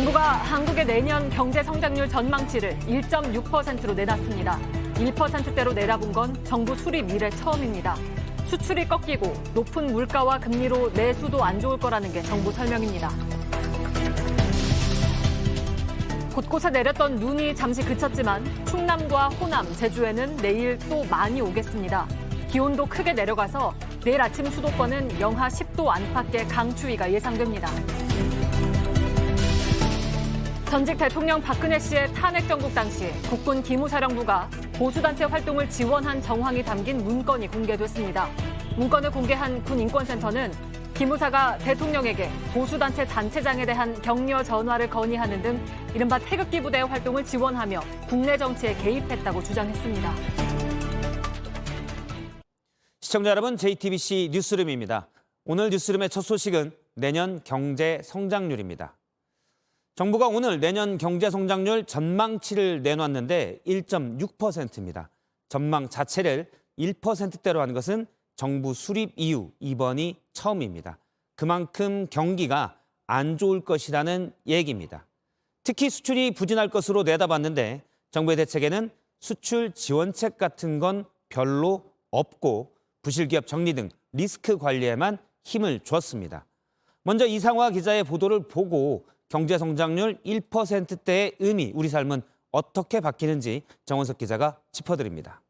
정부가 한국의 내년 경제 성장률 전망치를 1.6%로 내놨습니다. 1%대로 내다본 건 정부 수립 이래 처음입니다. 수출이 꺾이고 높은 물가와 금리로 내수도 안 좋을 거라는 게 정부 설명입니다. 곳곳에 내렸던 눈이 잠시 그쳤지만 충남과 호남, 제주에는 내일 또 많이 오겠습니다. 기온도 크게 내려가서 내일 아침 수도권은 영하 10도 안팎의 강추위가 예상됩니다. 전직 대통령 박근혜 씨의 탄핵 정국 당시 국군 기무사령부가 보수단체 활동을 지원한 정황이 담긴 문건이 공개됐습니다. 문건을 공개한 군 인권센터는 기무사가 대통령에게 보수단체 단체장에 대한 격려 전화를 건의하는 등 이른바 태극기 부대의 활동을 지원하며 국내 정치에 개입했다고 주장했습니다. 시청자 여러분, JTBC 뉴스룸입니다. 오늘 뉴스룸의 첫 소식은 내년 경제 성장률입니다. 정부가 오늘 내년 경제 성장률 전망치를 내놨는데 1.6%입니다. 전망 자체를 1%대로 한 것은 정부 수립 이후 이번이 처음입니다. 그만큼 경기가 안 좋을 것이라는 얘기입니다. 특히 수출이 부진할 것으로 내다봤는데 정부의 대책에는 수출 지원책 같은 건 별로 없고 부실기업 정리 등 리스크 관리에만 힘을 줬습니다. 먼저 이상화 기자의 보도를 보고 경제 성장률 1%대의 의미, 우리 삶은 어떻게 바뀌는지 정원석 기자가 짚어드립니다.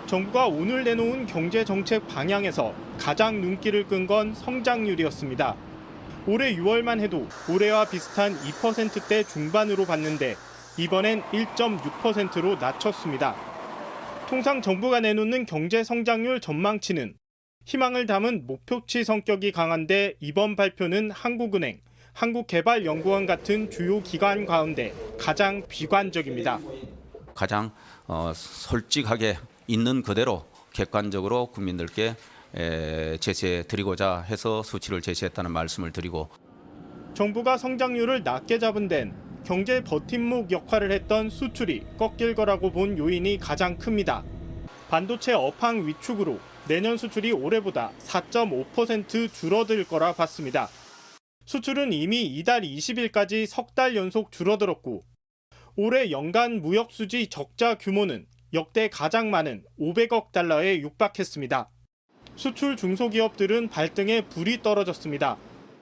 정부가 오늘 내놓은 경제정책 방향에서 가장 눈길을 끈 건 성장률이었습니다. 올해 6월만 해도 올해와 비슷한 2%대 중반으로 봤는데 이번엔 1.6%로 낮췄습니다. 통상 정부가 내놓는 경제 성장률 전망치는 희망을 담은 목표치 성격이 강한데 이번 발표는 한국은행, 한국개발연구원 같은 주요 기관 가운데 가장 비관적입니다. 가장 솔직하게 있는 그대로 객관적으로 국민들께 제시해 드리고자 해서 수치를 제시했다는 말씀을 드리고, 정부가 성장률을 낮게 잡은 데는 경제 버팀목 역할을 했던 수출이 꺾일 거라고 본 요인이 가장 큽니다. 반도체 업황 위축으로 내년 수출이 올해보다 4.5% 줄어들 거라 봤습니다. 수출은 이미 이달 20일까지 석 달 연속 줄어들었고 올해 연간 무역 수지 적자 규모는 역대 가장 많은 500억 달러에 육박했습니다. 수출 중소기업들은 발등에 불이 떨어졌습니다.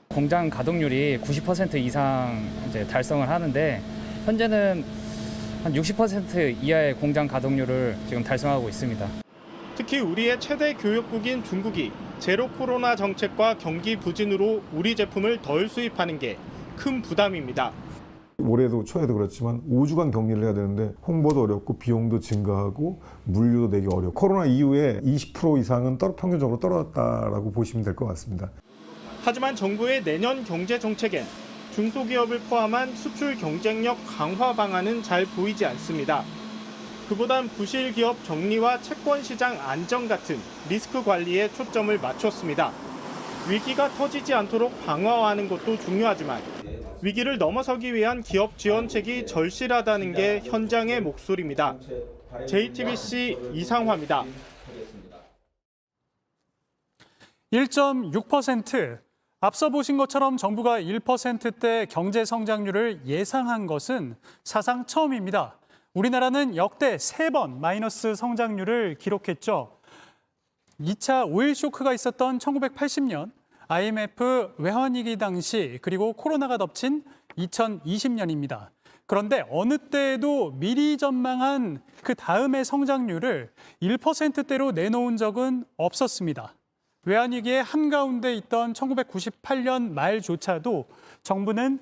공장 가동률이 90% 이상 달성을 하는데 현재는 한 60% 이하의 공장 가동률을 지금 달성하고 있습니다. 특히 우리의 최대 교역국인 중국이 제로 코로나 정책과 경기 부진으로 우리 제품을 덜 수입하는 게 큰 부담입니다. 올해도 초에도 그렇지만 5주간 격리를 해야 되는데 홍보도 어렵고 비용도 증가하고 물류도 내기 어렵고 코로나 이후에 20% 이상은 평균적으로 떨어졌다라고 보시면 될 것 같습니다. 하지만 정부의 내년 경제 정책엔 중소기업을 포함한 수출 경쟁력 강화 방안은 잘 보이지 않습니다. 그보단 부실 기업 정리와 채권 시장 안정 같은 리스크 관리에 초점을 맞췄습니다. 위기가 터지지 않도록 방어하는 것도 중요하지만 위기를 넘어서기 위한 기업 지원책이 절실하다는 게 현장의 목소리입니다. JTBC 이상화입니다. 1.6%. 앞서 보신 것처럼 정부가 1%대 경제 성장률을 예상한 것은 사상 처음입니다. 우리나라는 역대 3번 마이너스 성장률을 기록했죠. 2차 오일 쇼크가 있었던 1980년, IMF 외환위기 당시, 그리고 코로나가 덮친 2020년입니다. 그런데 어느 때에도 미리 전망한 그 다음의 성장률을 1%대로 내놓은 적은 없었습니다. 외환위기의 한가운데 있던 1998년 말조차도 정부는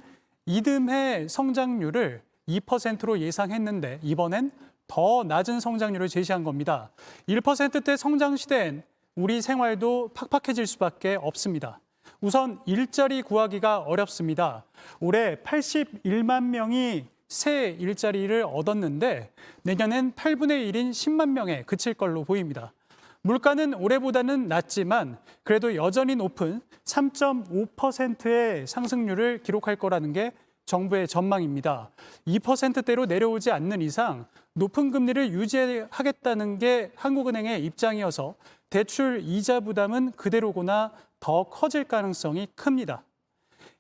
이듬해 성장률을 2%로 예상했는데 이번엔 더 낮은 성장률을 제시한 겁니다. 1%대 성장 시대엔 우리 생활도 팍팍해질 수밖에 없습니다. 우선 일자리 구하기가 어렵습니다. 올해 81만 명이 새 일자리를 얻었는데 내년엔 8분의 1인 10만 명에 그칠 걸로 보입니다. 물가는 올해보다는 낮지만 그래도 여전히 높은 3.5%의 상승률을 기록할 거라는 게 정부의 전망입니다. 2%대로 내려오지 않는 이상 높은 금리를 유지하겠다는 게 한국은행의 입장이어서 대출 이자 부담은 그대로거나 더 커질 가능성이 큽니다.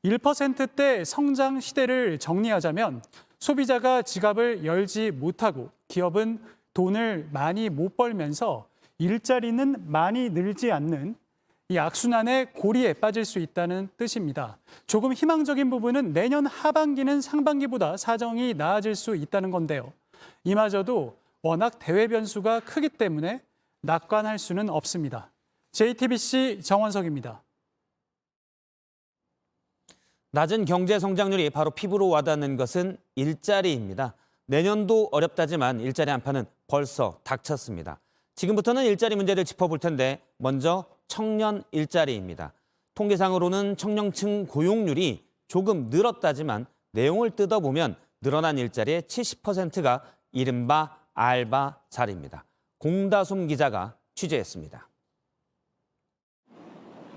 1%대 성장 시대를 정리하자면 소비자가 지갑을 열지 못하고 기업은 돈을 많이 못 벌면서 일자리는 많이 늘지 않는 이 악순환의 고리에 빠질 수 있다는 뜻입니다. 조금 희망적인 부분은 내년 하반기는 상반기보다 사정이 나아질 수 있다는 건데요. 이마저도 워낙 대외 변수가 크기 때문에 낙관할 수는 없습니다. JTBC 정원석입니다. 낮은 경제 성장률이 바로 피부로 와닿는 것은 일자리입니다. 내년도 어렵다지만 일자리 한파는 벌써 닥쳤습니다. 지금부터는 일자리 문제를 짚어볼 텐데 먼저 청년 일자리입니다. 통계상으로는 청년층 고용률이 조금 늘었다지만 내용을 뜯어보면 늘어난 일자리의 70%가 이른바 알바 자리입니다. 공다솜 기자가 취재했습니다.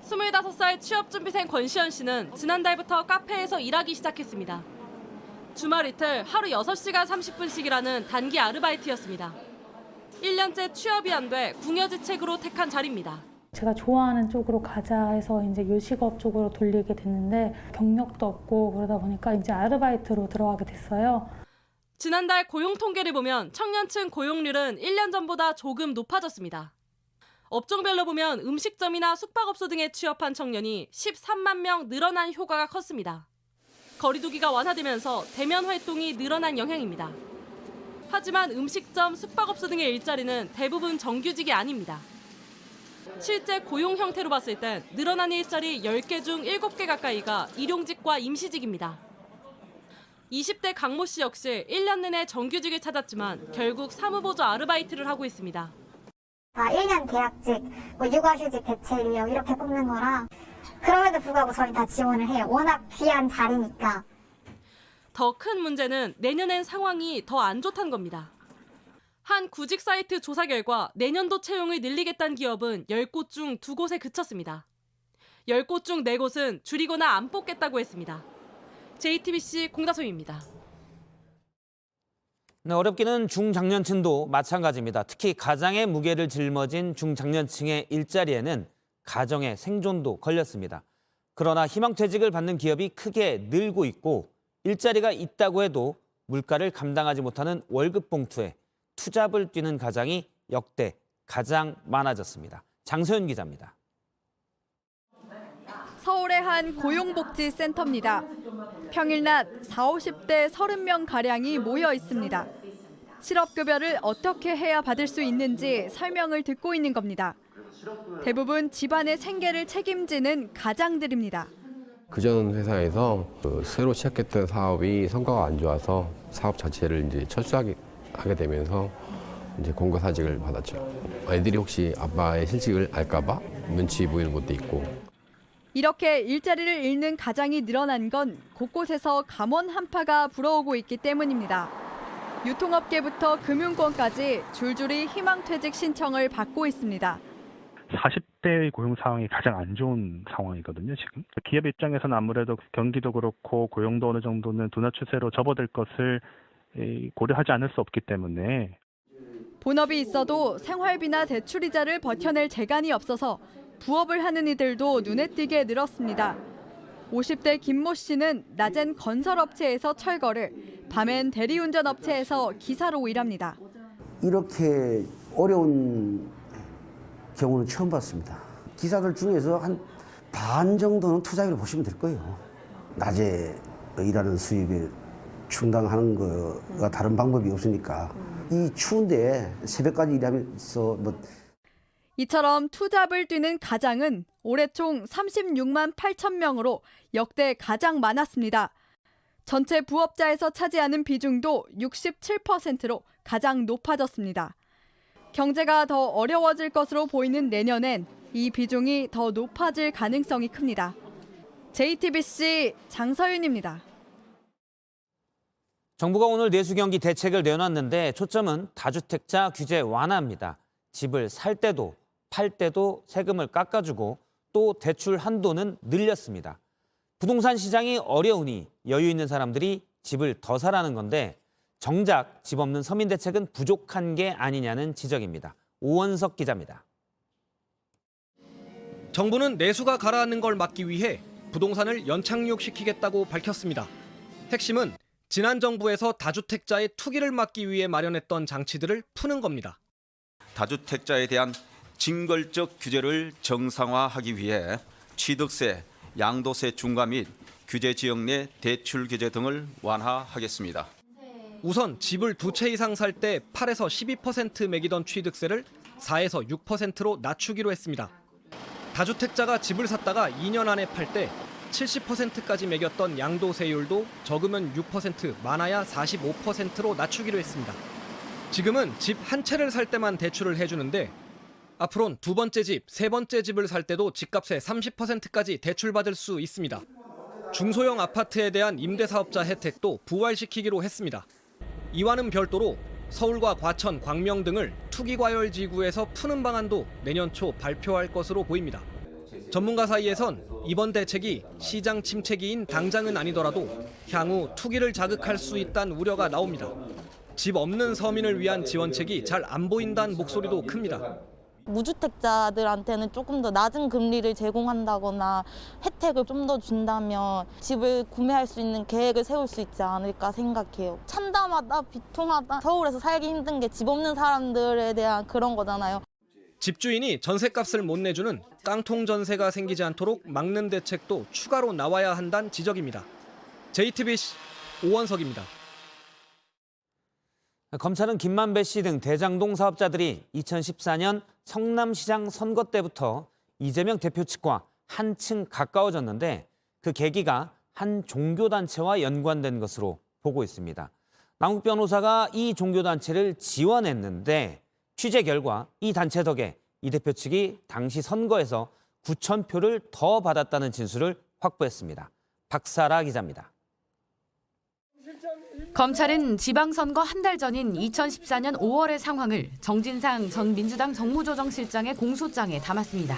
25살 취업준비생 권시현 씨는 지난달부터 카페에서 일하기 시작했습니다. 주말 이틀 하루 6시간 30분씩 일하는 단기 아르바이트였습니다. 1년째 취업이 안 돼 궁여지책으로 택한 자리입니다. 제가 좋아하는 쪽으로 가자 해서 이제 요식업 쪽으로 돌리게 됐는데 경력도 없고 그러다 보니까 이제 아르바이트로 들어가게 됐어요. 지난달 고용 통계를 보면 청년층 고용률은 1년 전보다 조금 높아졌습니다. 업종별로 보면 음식점이나 숙박업소 등에 취업한 청년이 13만 명 늘어난 효과가 컸습니다. 거리두기가 완화되면서 대면 활동이 늘어난 영향입니다. 하지만 음식점, 숙박업소 등의 일자리는 대부분 정규직이 아닙니다. 실제 고용 형태로 봤을 땐 늘어난 일자리 10개 중 7개 가까이가 일용직과 임시직입니다. 20대 강모 씨 역시 1년 내내 정규직을 찾았지만 결국 사무보조 아르바이트를 하고 있습니다. 1년 계약직, 육아휴직 대체 인력 이렇게 뽑는 거라 그럼에도 불구하고 저희 다 지원을 해요. 워낙 귀한 자리니까. 더 큰 문제는 내년엔 상황이 더 안 좋다는 겁니다. 한 구직 사이트 조사 결과 내년도 채용을 늘리겠다는 기업은 10곳 중 2곳에 그쳤습니다. 10곳 중 4곳은 줄이거나 안 뽑겠다고 했습니다. JTBC 공다솜입니다. 네, 어렵기는 중장년층도 마찬가지입니다. 특히 가장의 무게를 짊어진 중장년층의 일자리에는 가정의 생존도 걸렸습니다. 그러나 희망퇴직을 받는 기업이 크게 늘고 있고 일자리가 있다고 해도 물가를 감당하지 못하는 월급 봉투에 투잡을 뛰는 가장이 역대 가장 많아졌습니다. 장소연 기자입니다. 서울의 한 고용복지센터입니다. 평일 낮 40, 50대 30명가량이 모여 있습니다. 실업급여를 어떻게 해야 받을 수 있는지 설명을 듣고 있는 겁니다. 대부분 집안의 생계를 책임지는 가장들입니다. 그전 회사에서 새로 시작했던 사업이 성과가 안 좋아서 사업 자체를 이제 철수하게 되면서 이제 공고사직을 받았죠. 애들이 혹시 아빠의 실직을 알까봐 눈치 보이는 것도 있고. 이렇게 일자리를 잃는 가장이 늘어난 건 곳곳에서 감원 한파가 불어오고 있기 때문입니다. 유통업계부터 금융권까지 줄줄이 희망퇴직 신청을 받고 있습니다. 40대의 고용 상황이 가장 안 좋은 상황이거든요, 지금. 기업 입장에서는 아무래도 경기도 그렇고 고용도 어느 정도는 둔화 추세로 접어들 것을 고려하지 않을 수 없기 때문에. 본업이 있어도 생활비나 대출이자를 버텨낼 재간이 없어서 부업을 하는 이들도 눈에 띄게 늘었습니다. 50대 김모 씨는 낮엔 건설업체에서 철거를, 밤엔 대리운전업체에서 기사로 일합니다. 이렇게 어려운 경우는 처음 봤습니다. 기사들 중에서 한 반 정도는 투잡이라고 보시면 될 거예요. 낮에 일하는 수입에 충당하는 거가 다른 방법이 없으니까 이 추운데 새벽까지 일하면서 이처럼 투잡을 뛰는 가장은 올해 총 36만 8천 명으로 역대 가장 많았습니다. 전체 부업자에서 차지하는 비중도 67%로 가장 높아졌습니다. 경제가 더 어려워질 것으로 보이는 내년엔 이 비중이 더 높아질 가능성이 큽니다. JTBC 장서윤입니다. 정부가 오늘 내수경기 대책을 내놨는데 초점은 다주택자 규제 완화입니다. 집을 살 때도 팔 때도 세금을 깎아주고 또 대출 한도는 늘렸습니다. 부동산 시장이 어려우니 여유 있는 사람들이 집을 더 사라는 건데 정작 집 없는 서민 대책은 부족한 게 아니냐는 지적입니다. 오원석 기자입니다. 정부는 내수가 가라앉는 걸 막기 위해 부동산을 연착륙시키겠다고 밝혔습니다. 핵심은 지난 정부에서 다주택자의 투기를 막기 위해 마련했던 장치들을 푸는 겁니다. 다주택자에 대한 징벌적 규제를 정상화하기 위해 취득세, 양도세 중과 및 규제 지역 내 대출 규제 등을 완화하겠습니다. 우선 집을 2채 이상 살 때 8에서 12% 매기던 취득세를 4에서 6%로 낮추기로 했습니다. 다주택자가 집을 샀다가 2년 안에 팔 때 70%까지 매겼던 양도세율도 적으면 6%, 많아야 45%로 낮추기로 했습니다. 지금은 집 한 채를 살 때만 대출을 해주는데 앞으로는 두 번째 집, 세 번째 집을 살 때도 집값의 30%까지 대출받을 수 있습니다. 중소형 아파트에 대한 임대사업자 혜택도 부활시키기로 했습니다. 이와는 별도로 서울과 과천, 광명 등을 투기과열지구에서 푸는 방안도 내년 초 발표할 것으로 보입니다. 전문가 사이에선 이번 대책이 시장 침체기인 당장은 아니더라도 향후 투기를 자극할 수 있다는 우려가 나옵니다. 집 없는 서민을 위한 지원책이 잘 안 보인다는 목소리도 큽니다. 무주택자들한테는 조금 더 낮은 금리를 제공한다거나 혜택을 좀 더 준다면 집을 구매할 수 있는 계획을 세울 수 있지 않을까 생각해요. 참담하다, 비통하다, 서울에서 살기 힘든 게 집 없는 사람들에 대한 그런 거잖아요. 집주인이 전셋값을 못 내주는 깡통 전세가 생기지 않도록 막는 대책도 추가로 나와야 한다는 지적입니다. JTBC 오원석입니다. 검찰은 김만배 씨 등 대장동 사업자들이 2014년 성남시장 선거 때부터 이재명 대표 측과 한층 가까워졌는데 그 계기가 한 종교단체와 연관된 것으로 보고 있습니다. 남욱 변호사가 이 종교단체를 지원했는데 취재 결과 이 단체 덕에 이 대표 측이 당시 선거에서 9,000표를 더 받았다는 진술을 확보했습니다. 박사라 기자입니다. 검찰은 지방선거 한 달 전인 2014년 5월의 상황을 정진상 전 민주당 정무조정실장의 공소장에 담았습니다.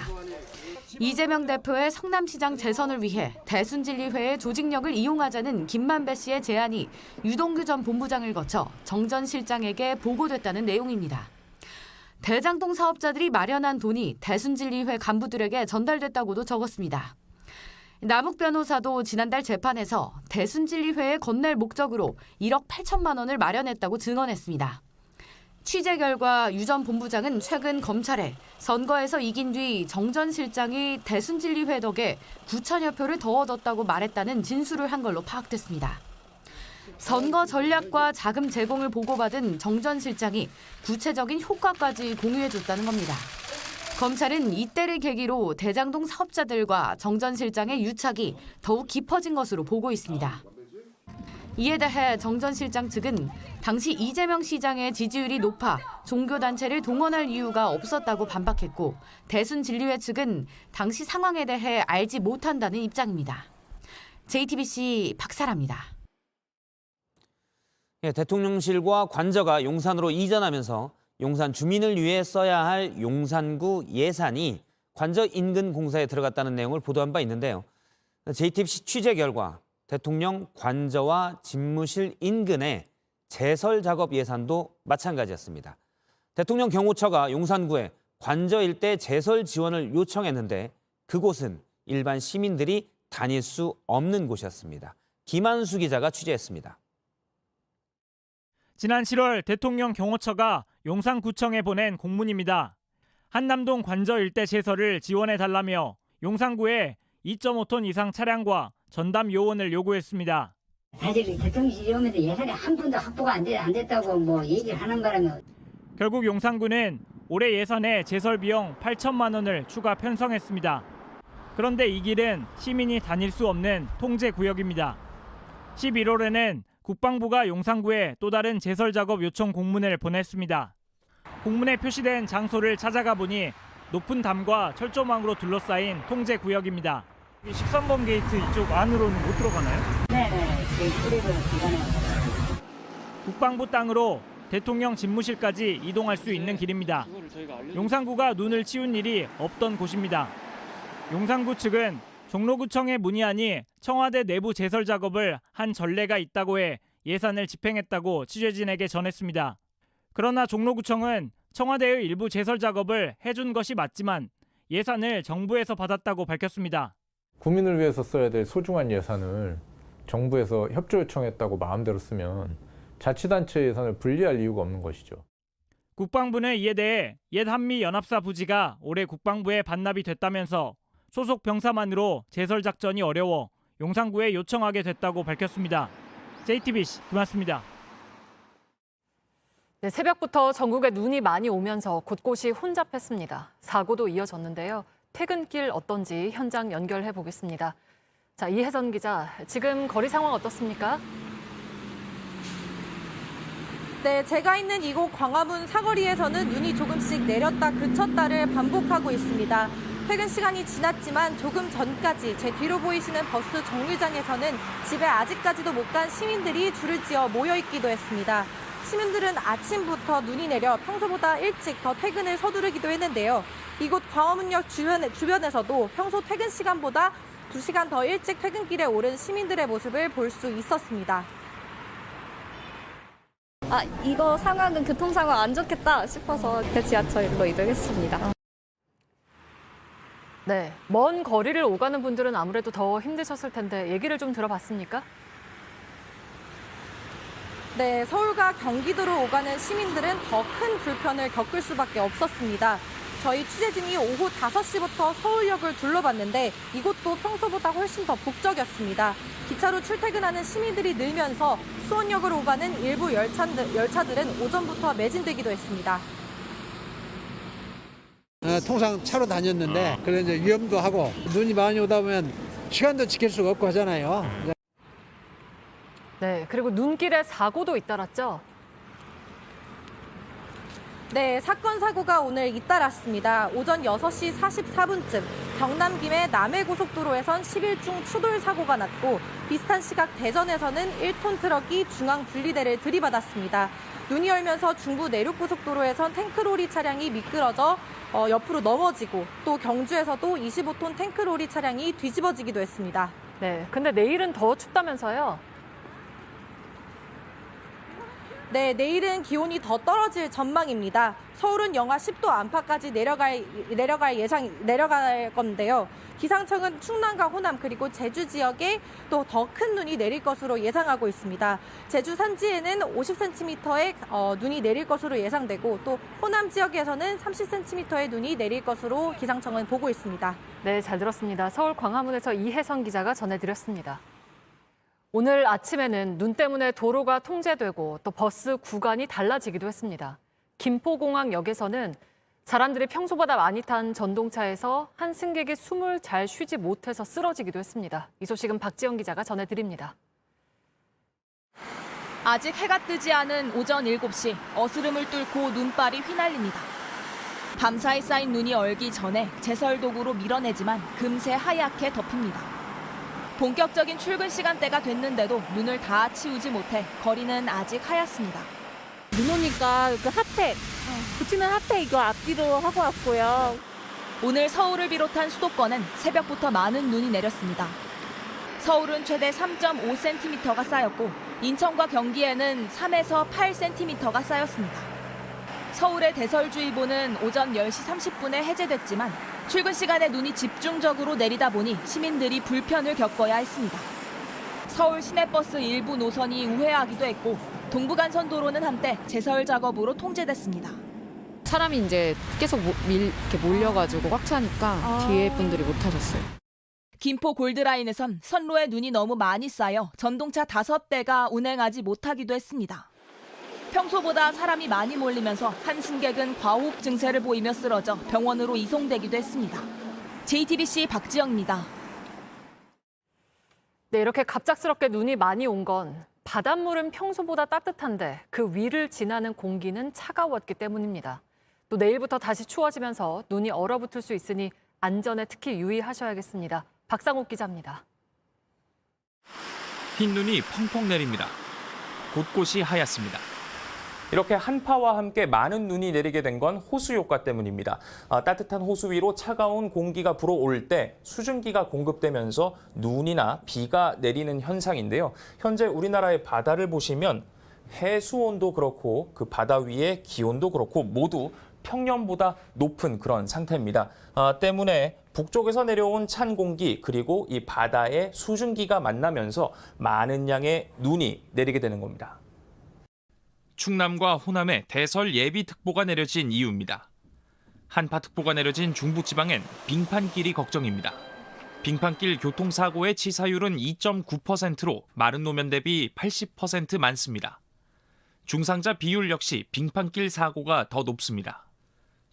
이재명 대표의 성남시장 재선을 위해 대순진리회의 조직력을 이용하자는 김만배 씨의 제안이 유동규 전 본부장을 거쳐 정 전 실장에게 보고됐다는 내용입니다. 대장동 사업자들이 마련한 돈이 대순진리회 간부들에게 전달됐다고도 적었습니다. 남욱 변호사도 지난달 재판에서 대순진리회에 건넬 목적으로 1억 8천만 원을 마련했다고 증언했습니다. 취재 결과 유 전 본부장은 최근 검찰에 선거에서 이긴 뒤 정 전 실장이 대순진리회 덕에 9천여 표를 더 얻었다고 말했다는 진술을 한 걸로 파악됐습니다. 선거 전략과 자금 제공을 보고받은 정 전 실장이 구체적인 효과까지 공유해줬다는 겁니다. 검찰은 이때를 계기로 대장동 사업자들과 정 전 실장의 유착이 더욱 깊어진 것으로 보고 있습니다. 이에 대해 정 전 실장 측은 당시 이재명 시장의 지지율이 높아 종교단체를 동원할 이유가 없었다고 반박했고 대순진리회 측은 당시 상황에 대해 알지 못한다는 입장입니다. JTBC 박사라입니다. 대통령실과 관저가 용산으로 이전하면서 용산 주민을 위해 써야 할 용산구 예산이 관저 인근 공사에 들어갔다는 내용을 보도한 바 있는데요. JTBC 취재 결과 대통령 관저와 집무실 인근의 제설 작업 예산도 마찬가지였습니다. 대통령 경호처가 용산구에 관저 일대 제설 지원을 요청했는데 그곳은 일반 시민들이 다닐 수 없는 곳이었습니다. 김한수 기자가 취재했습니다. 지난 7월 대통령 경호처가 용산구청에 보낸 공문입니다. 한남동 관저 일대 제설을 지원해달라며 용산구에 2.5톤 이상 차량과 전담 요원을 요구했습니다. 사실 대통령실이 오면서 예산이 한 푼도 확보가 안 됐다고 얘기를 하는 바람에 결국 용산구는 올해 예산에 제설 비용 8천만 원을 추가 편성했습니다. 그런데 이 길은 시민이 다닐 수 없는 통제 구역입니다. 11월에는 국방부가 용산구에 또 다른 제설 작업 요청 공문을 보냈습니다. 공문에 표시된 장소를 찾아가 보니 높은 담과 철조망으로 둘러싸인 통제 구역입니다. 13번 게이트 이쪽 안으로는 못 들어가나요? 네. 국방부 땅으로 대통령 집무실까지 이동할 수 있는 길입니다. 용산구가 눈을 치운 일이 없던 곳입니다. 용산구 측은 종로구청에 문의하니 청와대 내부 제설 작업을 한 전례가 있다고 해 예산을 집행했다고 취재진에게 전했습니다. 그러나 종로구청은 청와대의 일부 제설 작업을 해준 것이 맞지만 예산을 정부에서 받았다고 밝혔습니다. 국민을 위해서 써야 될 소중한 예산을 정부에서 협조 요청했다고 마음대로 쓰면 자치단체 예산을 분리할 이유가 없는 것이죠. 국방부는 이에 대해 옛 한미 연합사 부지가 올해 국방부에 반납이 됐다면서 소속 병사만으로 제설 작전이 어려워 용산구에 요청하게 됐다고 밝혔습니다. JTBC 김한수입니다. 네, 새벽부터 전국에 눈이 많이 오면서 곳곳이 혼잡했습니다. 사고도 이어졌는데요. 퇴근길 어떤지 현장 연결해 보겠습니다. 자, 이혜선 기자, 지금 거리 상황 어떻습니까? 네, 제가 있는 이곳 광화문 사거리에서는 눈이 조금씩 내렸다 그쳤다를 반복하고 있습니다. 퇴근 시간이 지났지만 조금 전까지 제 뒤로 보이시는 버스 정류장에서는 집에 아직까지도 못 간 시민들이 줄을 지어 모여 있기도 했습니다. 시민들은 아침부터 눈이 내려 평소보다 일찍 더 퇴근을 서두르기도 했는데요. 이곳 광화문역 주변에서도 평소 퇴근 시간보다 2시간 더 일찍 퇴근길에 오른 시민들의 모습을 볼 수 있었습니다. 이거 상황은 교통 상황 안 좋겠다 싶어서 지하철로 이동했습니다. 네, 먼 거리를 오가는 분들은 아무래도 더 힘드셨을 텐데 얘기를 좀 들어봤습니까? 네, 서울과 경기도로 오가는 시민들은 더 큰 불편을 겪을 수밖에 없었습니다. 저희 취재진이 오후 5시부터 서울역을 둘러봤는데 이곳도 평소보다 훨씬 더 북적였습니다. 기차로 출퇴근하는 시민들이 늘면서 수원역으로 오가는 일부 열차들은 오전부터 매진되기도 했습니다. 통상 차로 다녔는데 그래 이제 위험도 하고 눈이 많이 오다 보면 시간도 지킬 수가 없고 하잖아요. 네, 그리고 눈길에 사고도 잇따랐죠? 네, 사건 사고가 오늘 잇따랐습니다. 오전 6시 44분쯤 경남 김해 남해고속도로에선 11중 추돌 사고가 났고 비슷한 시각 대전에서는 1톤 트럭이 중앙 분리대를 들이받았습니다. 눈이 얼면서 중부 내륙고속도로에선 탱크로리 차량이 미끄러져 옆으로 넘어지고 또 경주에서도 25톤 탱크로리 차량이 뒤집어지기도 했습니다. 네, 근데 내일은 더 춥다면서요? 네, 내일은 기온이 더 떨어질 전망입니다. 서울은 영하 10도 안팎까지 내려갈 건데요. 기상청은 충남과 호남 그리고 제주 지역에 또 더 큰 눈이 내릴 것으로 예상하고 있습니다. 제주 산지에는 50cm의 눈이 내릴 것으로 예상되고 또 호남 지역에서는 30cm의 눈이 내릴 것으로 기상청은 보고 있습니다. 네, 잘 들었습니다. 서울 광화문에서 이혜선 기자가 전해드렸습니다. 오늘 아침에는 눈 때문에 도로가 통제되고 또 버스 구간이 달라지기도 했습니다. 김포공항역에서는 사람들이 평소보다 많이 탄 전동차에서 한 승객이 숨을 잘 쉬지 못해서 쓰러지기도 했습니다. 이 소식은 박지영 기자가 전해드립니다. 아직 해가 뜨지 않은 오전 7시 어스름을 뚫고 눈발이 휘날립니다. 밤사이 쌓인 눈이 얼기 전에 제설도구로 밀어내지만 금세 하얗게 덮입니다. 본격적인 출근 시간대가 됐는데도 눈을 다 치우지 못해 거리는 아직 하얗습니다. 눈 오니까 그 핫팩, 붙이는 핫팩 이거 앞뒤로 하고 왔고요. 오늘 서울을 비롯한 수도권은 새벽부터 많은 눈이 내렸습니다. 서울은 최대 3.5cm가 쌓였고 인천과 경기에는 3에서 8cm가 쌓였습니다. 서울의 대설주의보는 오전 10시 30분에 해제됐지만 출근 시간에 눈이 집중적으로 내리다 보니 시민들이 불편을 겪어야 했습니다. 서울 시내버스 일부 노선이 우회하기도 했고 동부간선 도로는 한때 제설 작업으로 통제됐습니다. 사람이 이제 계속 이렇게 몰려가지고 꽉 차니까 뒤에 분들이 못 타셨어요. 김포 골드라인에선 선로에 눈이 너무 많이 쌓여 전동차 5대가 운행하지 못하기도 했습니다. 평소보다 사람이 많이 몰리면서 한 승객은 과호흡 증세를 보이며 쓰러져 병원으로 이송되기도 했습니다. JTBC 박지영입니다. 네, 이렇게 갑작스럽게 눈이 많이 온 건 바닷물은 평소보다 따뜻한데 그 위를 지나는 공기는 차가웠기 때문입니다. 또 내일부터 다시 추워지면서 눈이 얼어붙을 수 있으니 안전에 특히 유의하셔야겠습니다. 박상욱 기자입니다. 흰 눈이 펑펑 내립니다. 곳곳이 하얗습니다. 이렇게 한파와 함께 많은 눈이 내리게 된 건 호수 효과 때문입니다. 따뜻한 호수 위로 차가운 공기가 불어올 때 수증기가 공급되면서 눈이나 비가 내리는 현상인데요. 현재 우리나라의 바다를 보시면 해수 온도 그렇고 그 바다 위의 기온도 그렇고 모두 평년보다 높은 그런 상태입니다. 때문에 북쪽에서 내려온 찬 공기 그리고 이 바다의 수증기가 만나면서 많은 양의 눈이 내리게 되는 겁니다. 충남과 호남에 대설 예비특보가 내려진 이유입니다. 한파특보가 내려진 중부지방엔 빙판길이 걱정입니다. 빙판길 교통사고의 치사율은 2.9%로 마른 노면 대비 80% 많습니다. 중상자 비율 역시 빙판길 사고가 더 높습니다.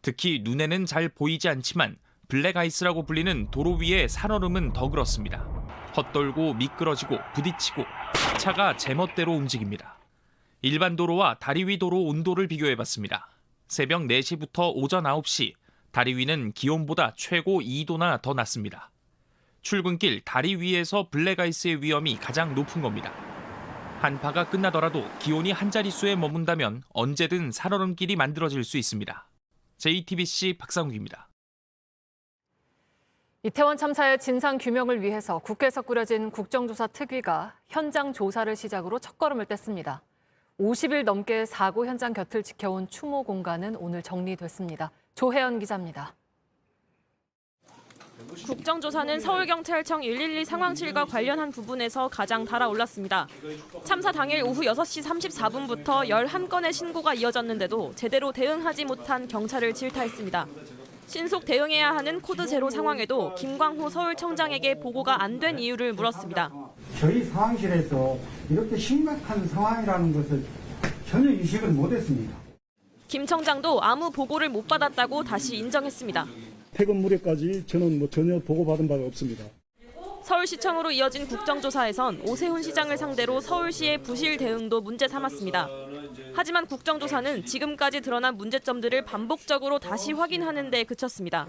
특히 눈에는 잘 보이지 않지만 블랙아이스라고 불리는 도로 위의 살얼음은 더 그렇습니다. 헛돌고 미끄러지고 부딪히고 차가 제멋대로 움직입니다. 일반 도로와 다리 위 도로 온도를 비교해봤습니다. 새벽 4시부터 오전 9시, 다리 위는 기온보다 최고 2도나 더 낮습니다. 출근길 다리 위에서 블랙아이스의 위험이 가장 높은 겁니다. 한파가 끝나더라도 기온이 한 자릿수에 머문다면 언제든 살얼음길이 만들어질 수 있습니다. JTBC 박상욱입니다. 이태원 참사의 진상 규명을 위해서 국회에서 꾸려진 국정조사 특위가 현장 조사를 시작으로 첫걸음을 뗐습니다. 50일 넘게 사고 현장 곁을 지켜온 추모 공간은 오늘 정리됐습니다. 조혜연 기자입니다. 국정조사는 서울경찰청 112 상황실과 관련한 부분에서 가장 달아올랐습니다. 참사 당일 오후 6시 34분부터 11건의 신고가 이어졌는데도 제대로 대응하지 못한 경찰을 질타했습니다. 신속 대응해야 하는 코드 제로 상황에도 김광호 서울청장에게 보고가 안 된 이유를 물었습니다. 저희 상황실에서 이렇게 심각한 상황이라는 것을 전혀 인식을 못했습니다. 김 청장도 아무 보고를 못 받았다고 다시 인정했습니다. 퇴근 무렵까지 저는 전혀 보고받은 바가 없습니다. 서울시청으로 이어진 국정조사에선 오세훈 시장을 상대로 서울시의 부실 대응도 문제 삼았습니다. 하지만 국정조사는 지금까지 드러난 문제점들을 반복적으로 다시 확인하는 데 그쳤습니다.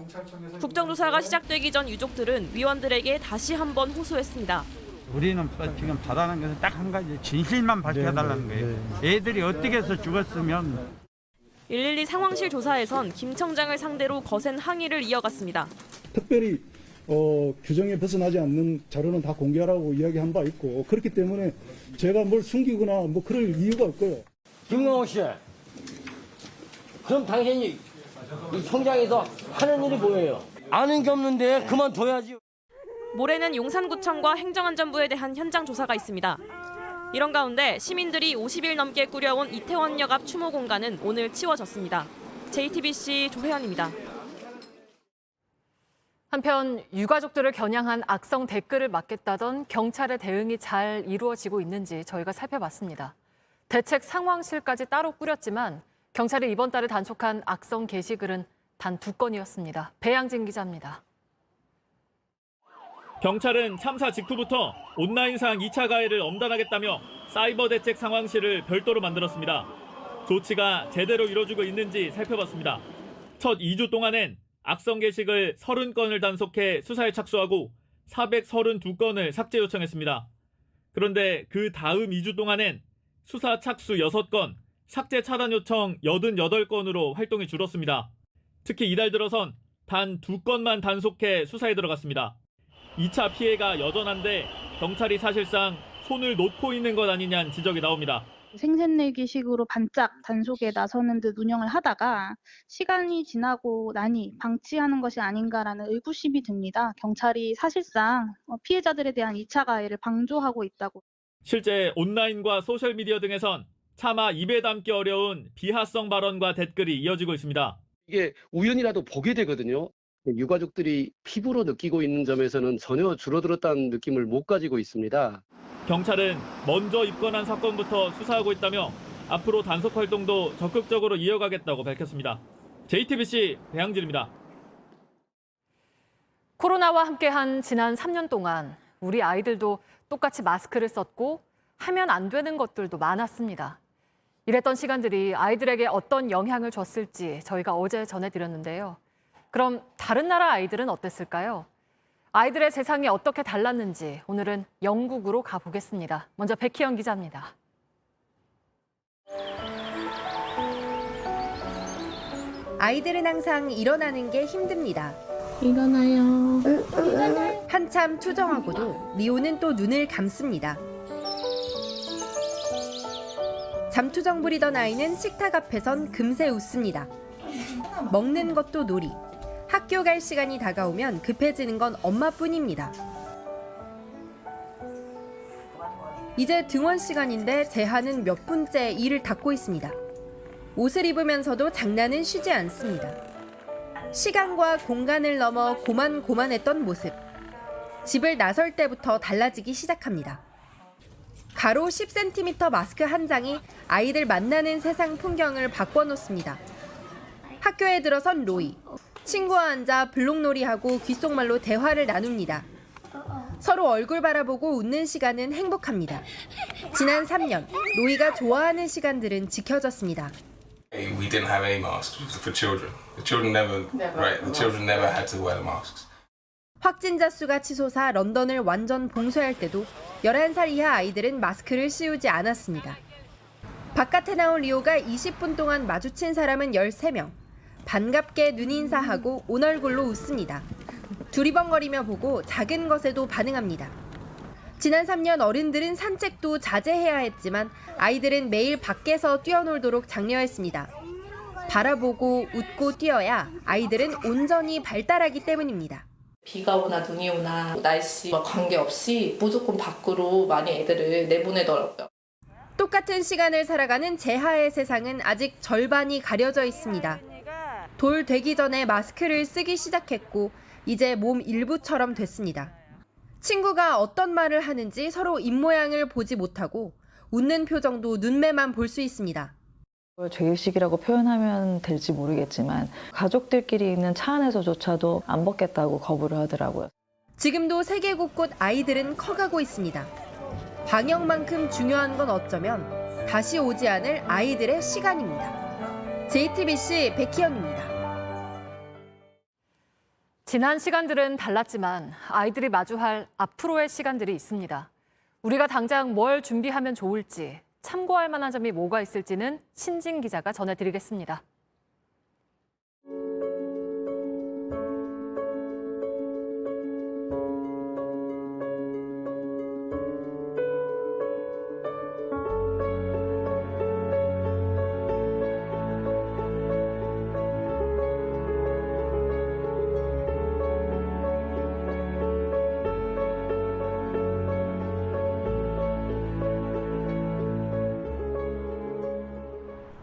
국정조사가 시작되기 전 유족들은 위원들에게 다시 한번 호소했습니다. 우리는 지금 바라는 것은 딱 한 가지, 진실만 밝혀달라는 거예요. 애들이 어떻게 해서 죽었으면. 112 상황실 조사에선 김 청장을 상대로 거센 항의를 이어갔습니다. 특별히 규정에 벗어나지 않는 자료는 다 공개하라고 이야기한 바 있고, 그렇기 때문에 제가 뭘 숨기거나 뭐 그럴 이유가 없고요. 김광호 씨, 그럼 당신이 이 청장에서 하는 일이 뭐예요? 아는 게 없는데 그만둬야지. 모레는 용산구청과 행정안전부에 대한 현장 조사가 있습니다. 이런 가운데 시민들이 50일 넘게 꾸려온 이태원역 앞 추모 공간은 오늘 치워졌습니다. JTBC 조혜연입니다. 한편 유가족들을 겨냥한 악성 댓글을 막겠다던 경찰의 대응이 잘 이루어지고 있는지 저희가 살펴봤습니다. 대책 상황실까지 따로 꾸렸지만 경찰이 이번 달에 단속한 악성 게시글은 단 2건이었습니다. 배양진 기자입니다. 경찰은 참사 직후부터 온라인상 2차 가해를 엄단하겠다며 사이버 대책 상황실을 별도로 만들었습니다. 조치가 제대로 이루어지고 있는지 살펴봤습니다. 첫 2주 동안엔 악성 게시글 30건을 단속해 수사에 착수하고 432건을 삭제 요청했습니다. 그런데 그 다음 2주 동안엔 수사 착수 6건, 삭제 차단 요청 88건으로 활동이 줄었습니다. 특히 이달 들어선 단 2건만 단속해 수사에 들어갔습니다. 2차 피해가 여전한데 경찰이 사실상 손을 놓고 있는 것 아니냐는 지적이 나옵니다. 생색내기식으로 반짝 단속에 나서는 듯 운영을 하다가 시간이 지나고 나니 방치하는 것이 아닌가라는 의구심이 듭니다. 경찰이 사실상 피해자들에 대한 2차 가해를 방조하고 있다고. 실제 온라인과 소셜미디어 등에선 차마 입에 담기 어려운 비하성 발언과 댓글이 이어지고 있습니다. 이게 우연이라도 보게 되거든요. 유가족들이 피부로 느끼고 있는 점에서는 전혀 줄어들었다는 느낌을 못 가지고 있습니다. 경찰은 먼저 입건한 사건부터 수사하고 있다며 앞으로 단속 활동도 적극적으로 이어가겠다고 밝혔습니다. JTBC 배양진입니다. 코로나와 함께한 지난 3년 동안 우리 아이들도 똑같이 마스크를 썼고 하면 안 되는 것들도 많았습니다. 이랬던 시간들이 아이들에게 어떤 영향을 줬을지 저희가 어제 전해드렸는데요. 그럼 다른 나라 아이들은 어땠을까요? 아이들의 세상이 어떻게 달랐는지 오늘은 영국으로 가보겠습니다. 먼저 백희영 기자입니다. 아이들은 항상 일어나는 게 힘듭니다. 일어나요. 한참 투정하고도 리오는 또 눈을 감습니다. 잠투정 부리던 아이는 식탁 앞에선 금세 웃습니다. 먹는 것도 놀이. 학교 갈 시간이 다가오면 급해지는 건 엄마뿐입니다. 이제 등원 시간인데 재하는 몇 분째 이를 닦고 있습니다. 옷을 입으면서도 장난은 쉬지 않습니다. 시간과 공간을 넘어 고만고만했던 모습. 집을 나설 때부터 달라지기 시작합니다. 가로 10cm 마스크 한 장이 아이들 만나는 세상 풍경을 바꿔놓습니다. 학교에 들어선 로이. 친구와 앉아 블록놀이하고 귓속말로 대화를 나눕니다. 서로 얼굴 바라보고 웃는 시간은 행복합니다. 지난 3년, 로이가 좋아하는 시간들은 지켜졌습니다. We didn't have any masks for children. The children never had to wear the masks. 확진자 수가 치솟아 런던을 완전 봉쇄할 때도 11살 이하 아이들은 마스크를 씌우지 않았습니다. 바깥에 나온 리오가 20분 동안 마주친 사람은 13명. 반갑게 눈인사하고 온 얼굴로 웃습니다. 두리번거리며 보고 작은 것에도 반응합니다. 지난 3년 어른들은 산책도 자제해야 했지만 아이들은 매일 밖에서 뛰어놀도록 장려했습니다. 바라보고 웃고 뛰어야 아이들은 온전히 발달하기 때문입니다. 비가 오나 눈이 오나 날씨와 관계없이 무조건 밖으로 많이 애들을 내보내더라고요. 똑같은 시간을 살아가는 재하의 세상은 아직 절반이 가려져 있습니다. 돌 되기 전에 마스크를 쓰기 시작했고 이제 몸 일부처럼 됐습니다. 친구가 어떤 말을 하는지 서로 입모양을 보지 못하고 웃는 표정도 눈매만 볼 수 있습니다. 죄의식이라고 표현하면 될지 모르겠지만 가족들끼리 있는 차 안에서조차도 안 벗겠다고 거부를 하더라고요. 지금도 세계 곳곳 아이들은 커가고 있습니다. 방역만큼 중요한 건 어쩌면 다시 오지 않을 아이들의 시간입니다. JTBC 백희연입니다. 지난 시간들은 달랐지만 아이들이 마주할 앞으로의 시간들이 있습니다. 우리가 당장 뭘 준비하면 좋을지, 참고할 만한 점이 뭐가 있을지는 신진 기자가 전해드리겠습니다.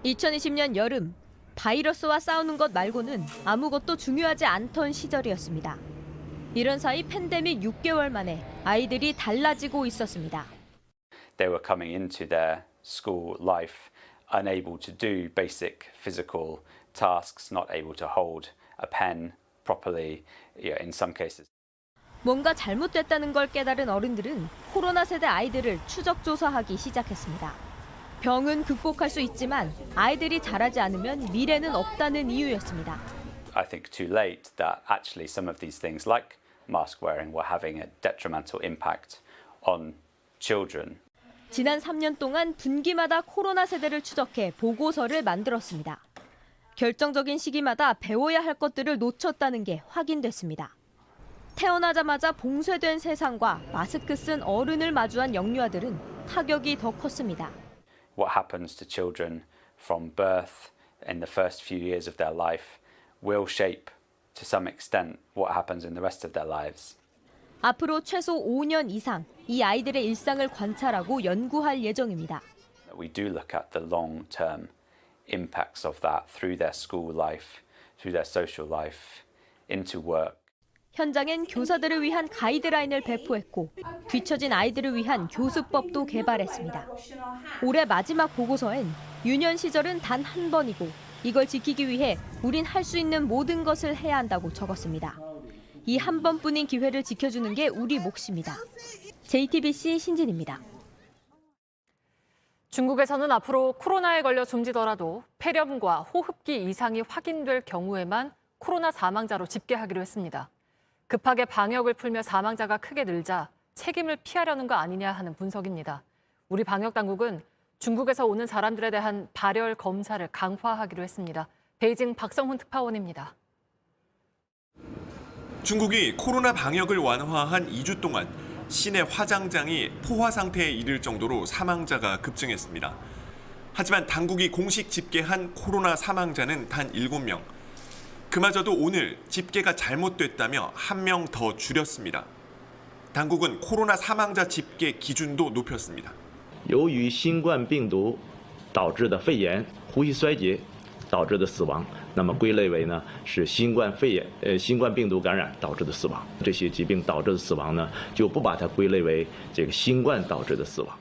(2020년) 여름, 바이러스와 싸우는 것 말고는 아무것도 중요하지 않던 시절이었습니다. 이런 사이 팬데믹 6개월 만에 아이들이 달라지고 있었습니다. They were coming into their school life unable to do basic physical tasks, not able to hold a pen properly, in some cases. 뭔가 잘못됐다는 걸 깨달은 어른들은 코로나 세대 아이들을 추적 조사하기 시작했습니다. 병은 극복할 수 있지만 아이들이 자라지 않으면 미래는 없다는 이유였습니다. I think too late that actually some of these things like mask wearing were having a detrimental impact on children. 지난 3년 동안 분기마다 코로나 세대를 추적해 보고서를 만들었습니다. 결정적인 시기마다 배워야 할 것들을 놓쳤다는 게 확인됐습니다. 태어나자마자 봉쇄된 세상과 마스크 쓴 어른을 마주한 영유아들은 타격이 더 컸습니다. What happens to children from birth in the first few years of their life will shape to some extent what happens in the rest of their lives. 앞으로 최소 5년 이상 이 아이들의 일상을 관찰하고 연구할 예정입니다. We do look at the long-term impacts of that through their school life, through their social life, into work. 현장엔 교사들을 위한 가이드라인을 배포했고 뒤처진 아이들을 위한 교수법도 개발했습니다. 올해 마지막 보고서엔 유년 시절은 단 한 번이고 이걸 지키기 위해 우린 할 수 있는 모든 것을 해야 한다고 적었습니다. 이 한 번뿐인 기회를 지켜주는 게 우리 몫입니다. JTBC 신진입니다. 중국에서는 앞으로 코로나에 걸려 숨지더라도 폐렴과 호흡기 이상이 확인될 경우에만 코로나 사망자로 집계하기로 했습니다. 급하게 방역을 풀며 사망자가 크게 늘자 책임을 피하려는 거 아니냐 하는 분석입니다. 우리 방역당국은 중국에서 오는 사람들에 대한 발열 검사를 강화하기로 했습니다. 베이징 박성훈 특파원입니다. 중국이 코로나 방역을 완화한 2주 동안 시내 화장장이 포화 상태에 이를 정도로 사망자가 급증했습니다. 하지만 당국이 공식 집계한 코로나 사망자는 단 7명. 그마저도 오늘 집계가 잘못됐다며 1명 더 줄였습니다. 당국은 코로나 사망자 집계 기준도 높였습니다. 由于新冠病毒导致的肺炎、呼吸衰竭导致的死亡，那么归类为呢是新冠病毒感染导致的死亡。这些疾病导致的死亡呢，就不把它归类为这个新冠导致的死亡。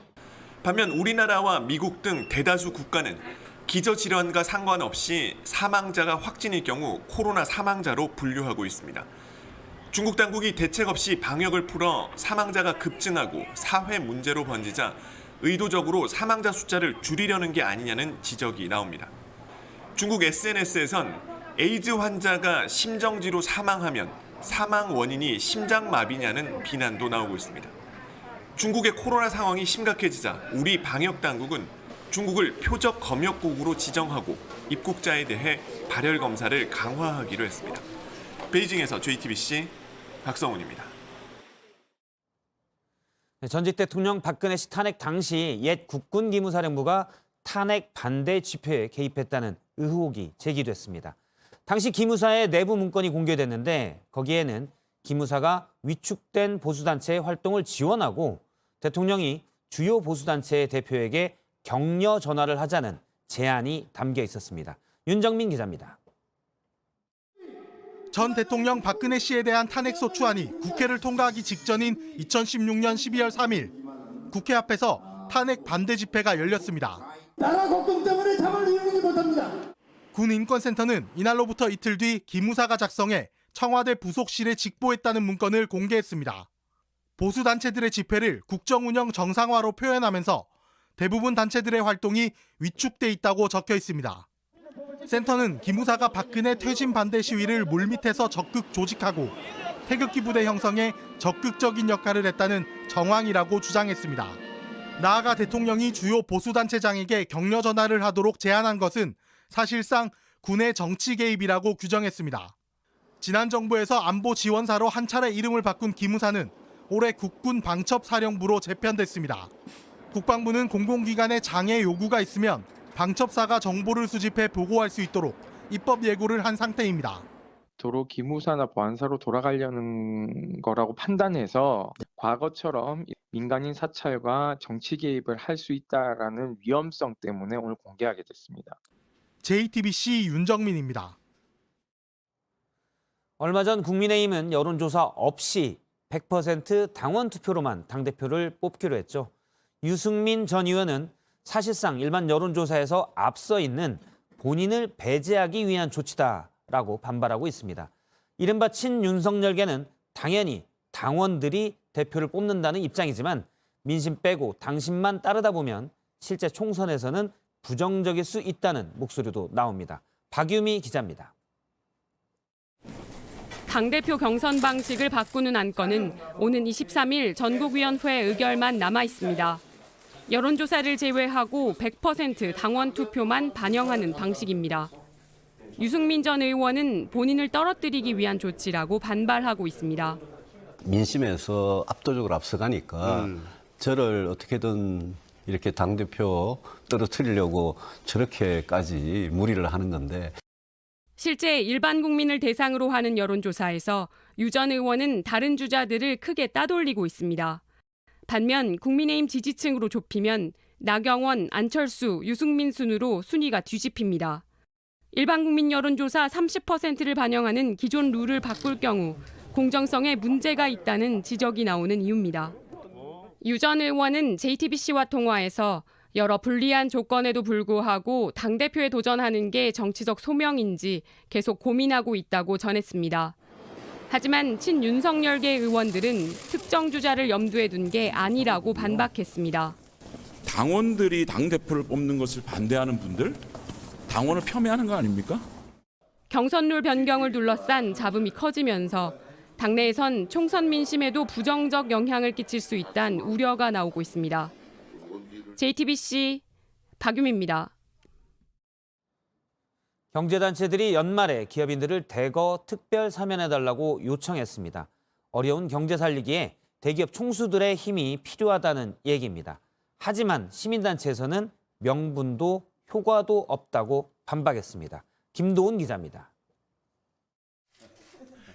반면 우리나라와 미국 등 대다수 국가는 기저질환과 상관없이 사망자가 확진일 경우 코로나 사망자로 분류하고 있습니다. 중국 당국이 대책 없이 방역을 풀어 사망자가 급증하고 사회 문제로 번지자 의도적으로 사망자 숫자를 줄이려는 게 아니냐는 지적이 나옵니다. 중국 SNS에선 에이즈 환자가 심정지로 사망하면 사망 원인이 심장마비냐는 비난도 나오고 있습니다. 중국의 코로나 상황이 심각해지자 우리 방역 당국은 중국을 표적 검역국으로 지정하고 입국자에 대해 발열 검사를 강화하기로 했습니다. 베이징에서 JTBC 박성훈입니다. 전직 대통령 박근혜 씨 탄핵 당시 옛 국군기무사령부가 탄핵 반대 집회에 개입했다는 의혹이 제기됐습니다. 당시 기무사의 내부 문건이 공개됐는데 거기에는 기무사가 위축된 보수단체의 활동을 지원하고 대통령이 주요 보수단체의 대표에게 격려 전화를 하자는 제안이 담겨 있었습니다. 윤정민 기자입니다. 전 대통령 박근혜 씨에 대한 탄핵소추안이 국회를 통과하기 직전인 2016년 12월 3일 국회 앞에서 탄핵 반대 집회가 열렸습니다. 나라 걱정 때문에 잠을 이루지 못합니다. 군인권센터는 이날로부터 이틀 뒤 기무사가 작성해 청와대 부속실에 직보했다는 문건을 공개했습니다. 보수단체들의 집회를 국정운영 정상화로 표현하면서 대부분 단체들의 활동이 위축돼 있다고 적혀 있습니다. 센터는 기무사가 박근혜 퇴진 반대 시위를 물밑에서 적극 조직하고 태극기 부대 형성에 적극적인 역할을 했다는 정황이라고 주장했습니다. 나아가 대통령이 주요 보수단체장에게 격려 전화를 하도록 제안한 것은 사실상 군의 정치 개입이라고 규정했습니다. 지난 정부에서 안보 지원사로 한 차례 이름을 바꾼 기무사는 올해 국군 방첩사령부로 재편됐습니다. 국방부는 공공기관에 장애 요구가 있으면 방첩사가 정보를 수집해 보고할 수 있도록 입법 예고를 한 상태입니다. 도로 기무사나 보안사로 돌아가려는 거라고 판단해서 과거처럼 민간인 사찰과 정치 개입을 할 수 있다라는 위험성 때문에 오늘 공개하게 됐습니다. JTBC 윤정민입니다. 얼마 전 국민의힘은 여론조사 없이 100% 당원 투표로만 당대표를 뽑기로 했죠. 유승민 전 의원은 사실상 일반 여론조사에서 앞서 있는 본인을 배제하기 위한 조치다라고 반발하고 있습니다. 이른바 친윤석열계는 당연히 당원들이 대표를 뽑는다는 입장이지만 민심 빼고 당신만 따르다 보면 실제 총선에서는 부정적일 수 있다는 목소리도 나옵니다. 박유미 기자입니다. 당대표 경선 방식을 바꾸는 안건은 오는 23일 전국위원회 의결만 남아 있습니다. 여론조사를 제외하고 100% 당원 투표만 반영하는 방식입니다. 유승민 전 의원은 본인을 떨어뜨리기 위한 조치라고 반발하고 있습니다. 민심에서 압도적으로 앞서가니까 저를 어떻게든 이렇게 당대표 떨어뜨리려고 저렇게까지 무리를 하는 건데. 실제 일반 국민을 대상으로 하는 여론조사에서 유 전 의원은 다른 주자들을 크게 따돌리고 있습니다. 반면 국민의힘 지지층으로 좁히면 나경원, 안철수, 유승민 순으로 순위가 뒤집힙니다. 일반 국민 여론조사 30%를 반영하는 기존 룰을 바꿀 경우 공정성에 문제가 있다는 지적이 나오는 이유입니다. 유 전 의원은 JTBC와 통화에서 여러 불리한 조건에도 불구하고 당대표에 도전하는 게 정치적 소명인지 계속 고민하고 있다고 전했습니다. 하지만 친윤석열계 의원들은 특정 주자를 염두에 둔 게 아니라고 반박했습니다. 당원들이 당대표를 뽑는 것을 반대하는 분들, 당원을 폄훼하는 거 아닙니까? 경선룰 변경을 둘러싼 잡음이 커지면서 당내에선 총선 민심에도 부정적 영향을 끼칠 수 있다는 우려가 나오고 있습니다. JTBC 박유미입니다. 경제단체들이 연말에 기업인들을 대거 특별 사면해달라고 요청했습니다. 어려운 경제 살리기에 대기업 총수들의 힘이 필요하다는 얘기입니다. 하지만 시민단체에서는 명분도 효과도 없다고 반박했습니다. 김도훈 기자입니다.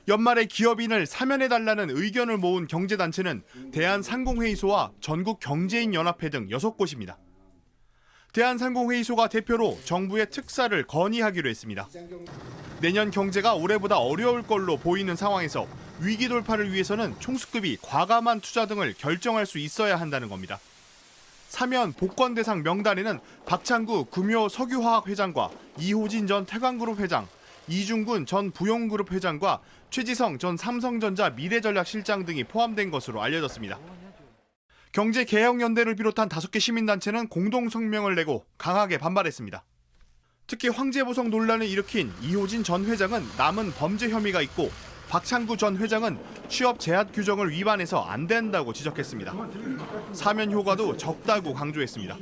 연말에 기업인을 사면해달라는 의견을 모은 경제단체는 대한상공회의소와 전국경제인연합회 등 6곳입니다. 대한상공회의소가 대표로 정부의 특사를 건의하기로 했습니다. 내년 경제가 올해보다 어려울 걸로 보이는 상황에서 위기 돌파를 위해서는 총수급이 과감한 투자 등을 결정할 수 있어야 한다는 겁니다. 사면 복권 대상 명단에는 박창구 금요석유화학 회장과 이호진 전 태광그룹 회장, 이중근 전 부용그룹 회장과 최지성 전 삼성전자 미래전략실장 등이 포함된 것으로 알려졌습니다. 경제개혁연대를 비롯한 5개 시민단체는 공동성명을 내고 강하게 반발했습니다. 특히 황제보석 논란을 일으킨 이호진 전 회장은 남은 범죄 혐의가 있고 박창구 전 회장은 취업 제한 규정을 위반해서 안 된다고 지적했습니다. 사면 효과도 적다고 강조했습니다.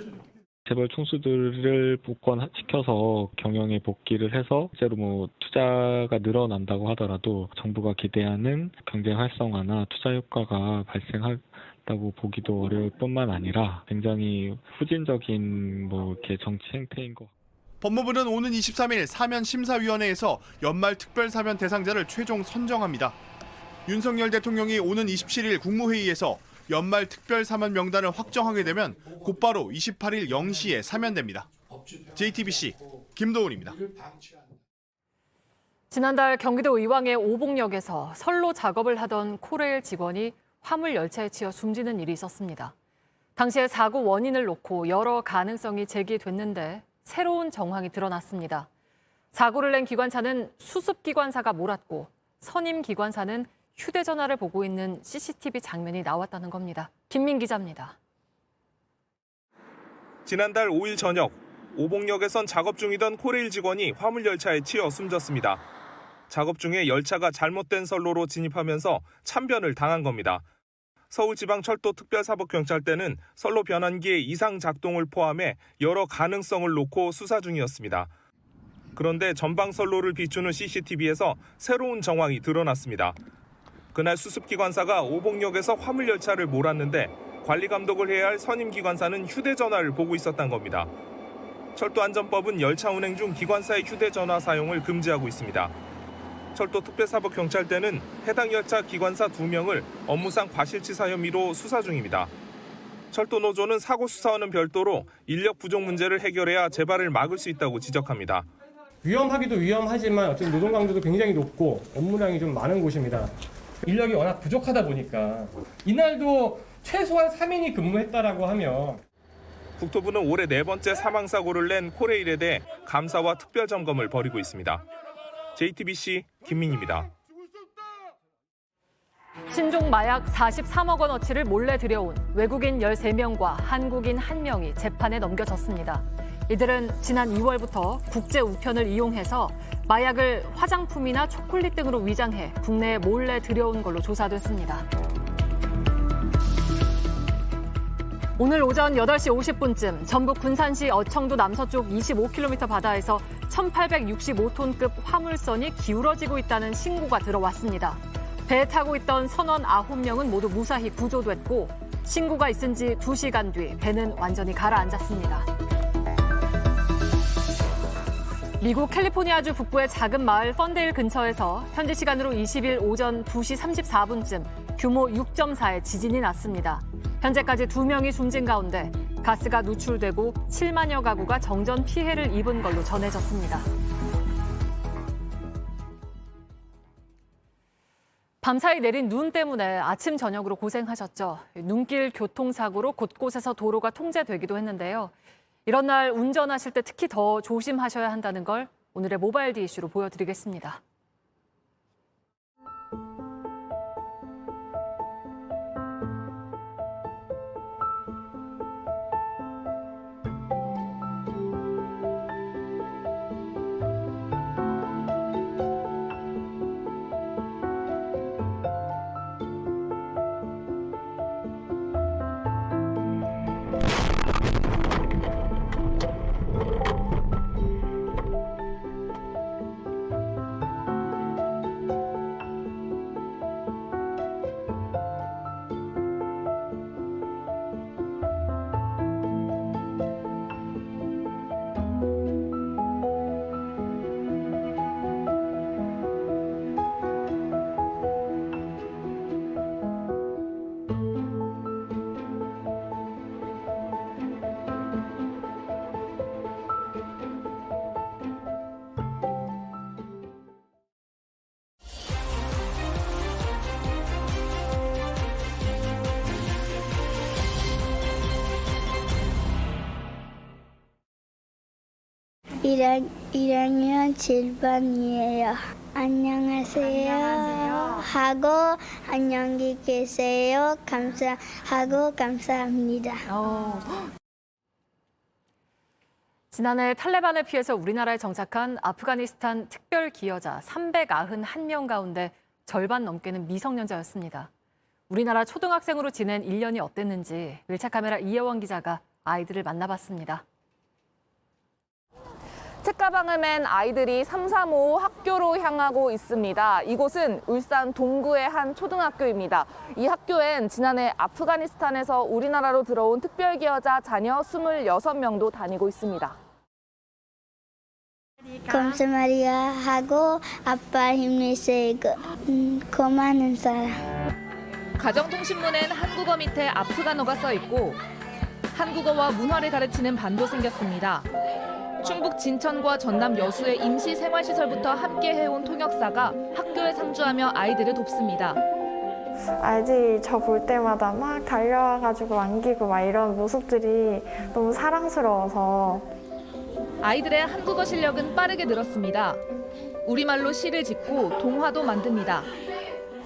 재벌 총수들을 복권시켜서 경영에 복귀를 해서 실제로 투자가 늘어난다고 하더라도 정부가 기대하는 경제 활성화나 투자 효과가 발생한다고 보기도 어려울 뿐만 아니라 굉장히 후진적인 이렇게 정치 행태인 것 같습니다. 법무부는 오는 23일 사면심사위원회에서 연말 특별사면 대상자를 최종 선정합니다. 윤석열 대통령이 오는 27일 국무회의에서 연말 특별사면 명단을 확정하게 되면 곧바로 28일 0시에 사면됩니다. JTBC 김도훈입니다. 지난달 경기도 의왕의 오봉역에서 선로 작업을 하던 코레일 직원이 화물 열차에 치여 숨지는 일이 있었습니다. 당시에 사고 원인을 놓고 여러 가능성이 제기됐는데 새로운 정황이 드러났습니다. 사고를 낸 기관차는 수습기관사가 몰았고 선임 기관사는 휴대전화를 보고 있는 CCTV 장면이 나왔다는 겁니다. 김민 기자입니다. 지난달 5일 저녁 오봉역에선 작업 중이던 코레일 직원이 화물열차에 치여 숨졌습니다. 작업 중에 열차가 잘못된 선로로 진입하면서 참변을 당한 겁니다. 서울지방철도특별사법경찰대는 선로 변환기의 이상 작동을 포함해 여러 가능성을 놓고 수사 중이었습니다. 그런데 전방 선로를 비추는 CCTV에서 새로운 정황이 드러났습니다. 그날 수습기관사가 오봉역에서 화물열차를 몰았는데 관리감독을 해야 할 선임기관사는 휴대전화를 보고 있었던 겁니다. 철도안전법은 열차 운행 중 기관사의 휴대전화 사용을 금지하고 있습니다. 철도특별사법경찰대는 해당 열차 기관사 2명을 업무상 과실치사 혐의로 수사 중입니다. 철도노조는 사고 수사와는 별도로 인력 부족 문제를 해결해야 재발을 막을 수 있다고 지적합니다. 위험하기도 위험하지만 어쨌든 노동 강도도 굉장히 높고 업무량이 좀 많은 곳입니다. 인력이 워낙 부족하다 보니까 이날도 최소한 3인이 근무했다라고 하면 국토부는 올해 4번째 사망사고를 낸 코레일에 대해 감사와 특별점검을 벌이고 있습니다. JTBC 김민희입니다. 신종 마약 43억 원어치를 몰래 들여온 외국인 13명과 한국인 1명이 재판에 넘겨졌습니다. 이들은 지난 2월부터 국제 우편을 이용해서 마약을 화장품이나 초콜릿 등으로 위장해 국내에 몰래 들여온 걸로 조사됐습니다. 오늘 오전 8시 50분쯤 전북 군산시 어청도 남서쪽 25km 바다에서 1,865톤급 화물선이 기울어지고 있다는 신고가 들어왔습니다. 배에 타고 있던 선원 9명은 모두 무사히 구조됐고 신고가 있은 지 2시간 뒤 배는 완전히 가라앉았습니다. 미국 캘리포니아주 북부의 작은 마을 펀데일 근처에서 현지 시간으로 20일 오전 2시 34분쯤 규모 6.4의 지진이 났습니다. 현재까지 2명이 숨진 가운데 가스가 누출되고 7만여 가구가 정전 피해를 입은 걸로 전해졌습니다. 밤사이 내린 눈 때문에 아침 저녁으로 고생하셨죠. 눈길 교통사고로 곳곳에서 도로가 통제되기도 했는데요. 이런 날 운전하실 때 특히 더 조심하셔야 한다는 걸 오늘의 모바일 디 이슈로 보여드리겠습니다. 1학년 7반이에요. 안녕하세요. 하고 안녕히 계세요. 감사합니다. 지난해 탈레반을 피해서 우리나라에 정착한 아프가니스탄 특별 기여자 391명 가운데 절반 넘게는 미성년자였습니다. 우리나라 초등학생으로 지낸 1년이 어땠는지 밀착카메라 이혜원 기자가 아이들을 만나봤습니다. 책가방을 맨 아이들이 335 학교로 향하고 있습니다. 이곳은 울산 동구의 한 초등학교입니다. 이 학교엔 지난해 아프가니스탄에서 우리나라로 들어온 특별기여자 자녀 26명도 다니고 있습니다. 감사마리아 하고 아빠 힘내세요. 고마운 사람. 가정통신문엔 한국어 밑에 아프가노가 써 있고 한국어와 문화를 가르치는 반도 생겼습니다. 충북 진천과 전남 여수의 임시 생활시설부터 함께 해온 통역사가 학교에 상주하며 아이들을 돕습니다. 아이들이 저 볼 때마다 막 달려와가지고 안기고 막 이런 모습들이 너무 사랑스러워서. 아이들의 한국어 실력은 빠르게 늘었습니다. 우리말로 시를 짓고 동화도 만듭니다.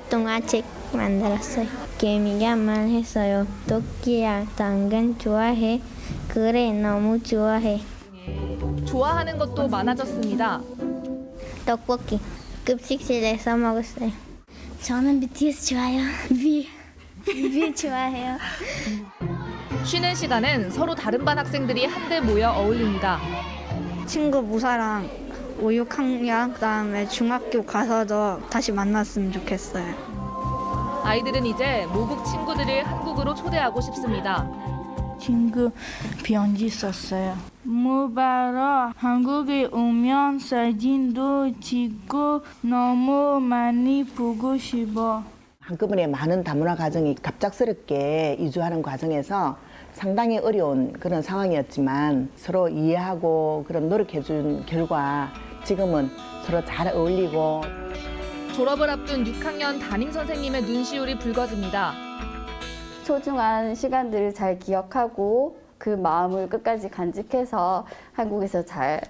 동화책 만들었어요. 개미가 말했어요. 토끼야, 당근 좋아해. 그래, 너무 좋아해. 좋아하는 것도 많아졌습니다. 떡볶이 급식실에서 먹었어요. 저는 BTS 좋아요. 비 좋아해요. 쉬는 시간엔 서로 다른 반 학생들이 한데 모여 어울립니다. 친구 무사랑 5, 6학년 그다음에 중학교 가서도 다시 만났으면 좋겠어요. 아이들은 이제 모국 친구들을 한국으로 초대하고 싶습니다. 친구 편지 썼어요. 무바라 한국에 오면 사진도 찍고 너무 많이 보고 싶어. 한꺼번에 많은 다문화 가정이 갑작스럽게 이주하는 과정에서 상당히 어려운 그런 상황이었지만 서로 이해하고 그런 노력해준 결과 지금은 서로 잘 어울리고. 졸업을 앞둔 6학년 담임 선생님의 눈시울이 붉어집니다. 소중한 시간들을 잘 기억하고 그 마음을 끝까지 간직해서 한국에서 잘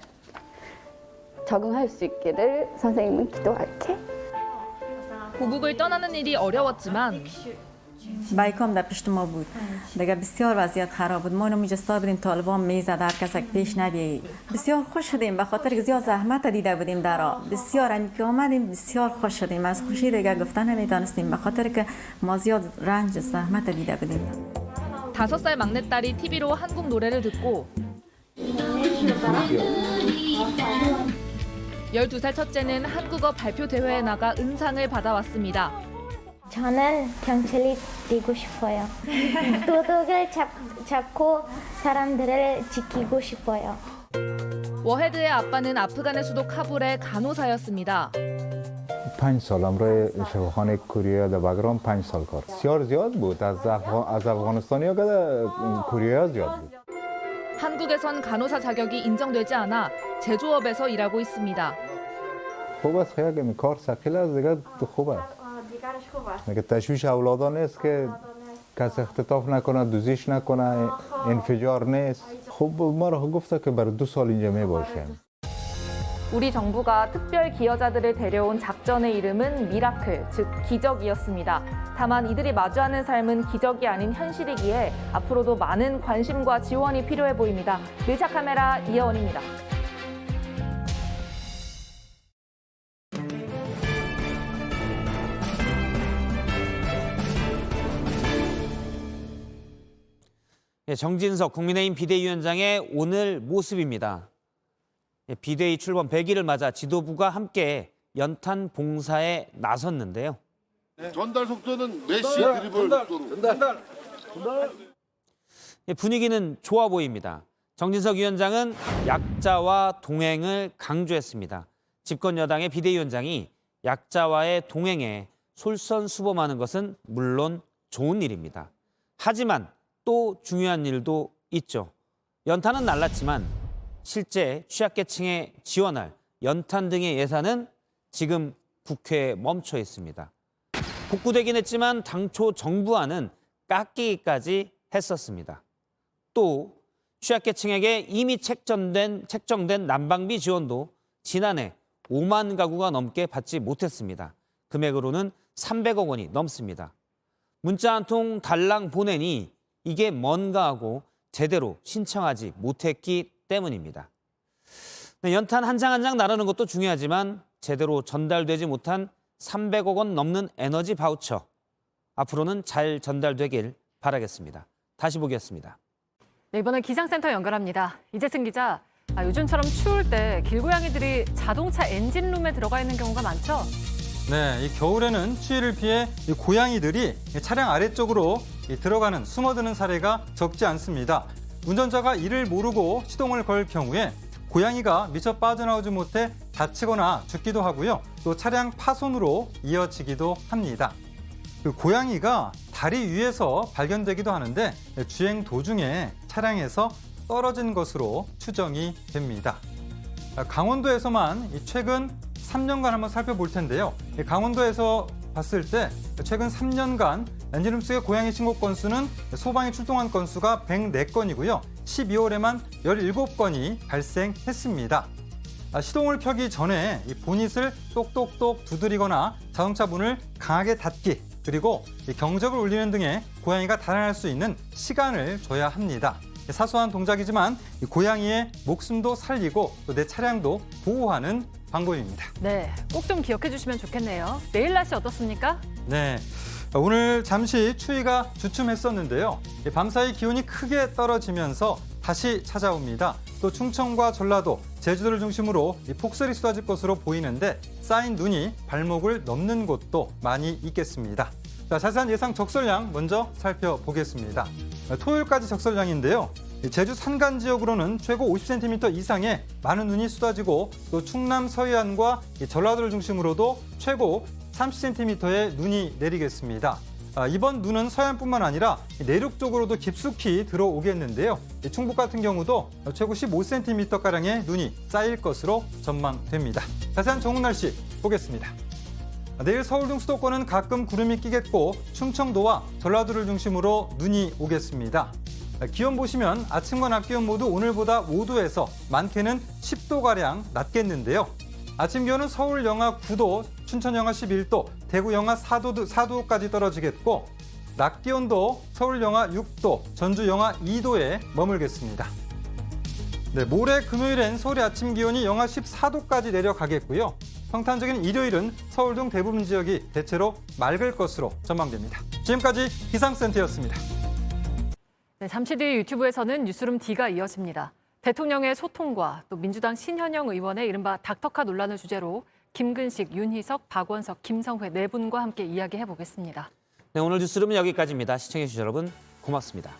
적응할 수 있기를 선생님은 기도할게. 고국을 떠나는 일이 어려웠지만 بایکام در پشت ما بود. دیگه بسیار وضعیت خراب بود. ما اینو میجستا بودیم طالبان میزد هر کس پیش نبیه. بسیار خوش شدیم به خاطر که زیاد زحمت دیده بودیم درا. بسیار همی که آمدیم بسیار خوش شدیم. از خوشی دیگه گفتن نمیدانستیم به خاطر که ما زیاد رنج زحمت دیده بودیم. 5살 막내딸이 TV로 한국 노래를 듣고 12살 첫째는 한국어 발표 대회에 나가 은상을 받아왔습니다. 저는 경찰이 되고 싶어요. 도둑을 잡고 사람들을 지키고 싶어요. 워헤드의 아빠는 아프간의 수도 카불의 간호사였습니다. 5 سالم روی شفاخانه کوریا در بگرام 5 سال کار. بسیار زیاد بود. از افغانستانیا که کوریا زیاد بود. 한국에선 간호사 자격이 인정되지 않아 제조업에서 일하고 있습니다. خوب است خیلی که کار ثقیل است دیگه خوب است. دیگه تشویش اولادا نیست که کس اختطاف نکنه، دوزیش نکنه، انفجار نیست. خب ما را گفته که برای 2 سال اینجا می باشیم. 우리 정부가 특별 기여자들을 데려온 작전의 이름은 미라클, 즉 기적이었습니다. 다만 이들이 마주하는 삶은 기적이 아닌 현실이기에 앞으로도 많은 관심과 지원이 필요해 보입니다. 밀착 카메라 이혜원입니다. 정진석 국민의힘 비대위원장의 오늘 모습입니다. 비대위 출범 100일을 맞아 지도부가 함께 연탄 봉사에 나섰는데요. 전달 속도는 메시의 드리블 속도로. 분위기는 좋아 보입니다. 정진석 위원장은 약자와 동행을 강조했습니다. 집권 여당의 비대위원장이 약자와의 동행에 솔선수범하는 것은 물론 좋은 일입니다. 하지만 또 중요한 일도 있죠. 연탄은 날랐지만 실제 취약계층에 지원할 연탄 등의 예산은 지금 국회에 멈춰 있습니다. 복구되긴 했지만 당초 정부안은 깎이기까지 했었습니다. 또 취약계층에게 이미 책정된 난방비 지원도 지난해 5만 가구가 넘게 받지 못했습니다. 금액으로는 300억 원이 넘습니다. 문자 한 통 달랑 보내니 이게 뭔가 하고 제대로 신청하지 못했기 때문입니다. 네, 연탄 한 장 한 장 나르는 것도 중요하지만 제대로 전달되지 못한 300억 원 넘는 에너지 바우처. 앞으로는 잘 전달되길 바라겠습니다. 다시 보겠습니다. 네, 이번엔 기상센터 연결합니다. 이재승 기자, 요즘처럼 추울 때 길고양이들이 자동차 엔진룸에 들어가 있는 경우가 많죠? 네, 이 겨울에는 추위를 피해 이 고양이들이 차량 아래쪽으로 들어가는 숨어드는 사례가 적지 않습니다. 운전자가 이를 모르고 시동을 걸 경우에 고양이가 미처 빠져나오지 못해 다치거나 죽기도 하고요. 또 차량 파손으로 이어지기도 합니다. 그 고양이가 다리 위에서 발견되기도 하는데 주행 도중에 차량에서 떨어진 것으로 추정이 됩니다. 강원도에서만 최근 3년간 한번 살펴볼 텐데요. 강원도에서 봤을 때 최근 3년간 엔진룸 속의 고양이 신고 건수는 소방이 출동한 건수가 104건이고요. 12월에만 17건이 발생했습니다. 시동을 켜기 전에 이 보닛을 똑똑똑 두드리거나 자동차 문을 강하게 닫기, 그리고 경적을 울리는 등의 고양이가 달아날 수 있는 시간을 줘야 합니다. 사소한 동작이지만 고양이의 목숨도 살리고 또 내 차량도 보호하는 방법입니다. 네, 꼭 좀 기억해 주시면 좋겠네요. 내일 날씨 어떻습니까? 네, 오늘 잠시 추위가 주춤했었는데요. 밤사이 기온이 크게 떨어지면서 다시 찾아옵니다. 또 충청과 전라도, 제주도를 중심으로 폭설이 쏟아질 것으로 보이는데 쌓인 눈이 발목을 넘는 곳도 많이 있겠습니다. 자, 자세한 예상 적설량 먼저 살펴보겠습니다. 토요일까지 적설량인데요. 제주 산간 지역으로는 최고 50cm 이상의 많은 눈이 쏟아지고 또 충남 서해안과 전라도를 중심으로도 최고 30cm의 눈이 내리겠습니다. 이번 눈은 서해안뿐만 아니라 내륙 쪽으로도 깊숙이 들어오겠는데요. 충북 같은 경우도 최고 15cm가량의 눈이 쌓일 것으로 전망됩니다. 자세한 전국 날씨 보겠습니다. 내일 서울 등 수도권은 가끔 구름이 끼겠고 충청도와 전라도를 중심으로 눈이 오겠습니다. 기온 보시면 아침과 낮 기온 모두 오늘보다 5도에서 많게는 10도가량 낮겠는데요. 아침 기온은 서울 영하 9도, 춘천 영하 11도, 대구 영하 4도까지 떨어지겠고 낮 기온도 서울 영하 6도, 전주 영하 2도에 머물겠습니다. 네, 모레 금요일엔 서울의 아침 기온이 영하 14도까지 내려가겠고요. 평탄적인 일요일은 서울 등 대부분 지역이 대체로 맑을 것으로 전망됩니다. 지금까지 기상센터였습니다. 네, 잠시 뒤 유튜브에서는 뉴스룸 D가 이어집니다. 대통령의 소통과 또 민주당 신현영 의원의 이른바 닥터카 논란을 주제로 김근식, 윤희석, 박원석, 김성회 네 분과 함께 이야기해보겠습니다. 네, 오늘 뉴스룸은 여기까지입니다. 시청해주신 여러분 고맙습니다.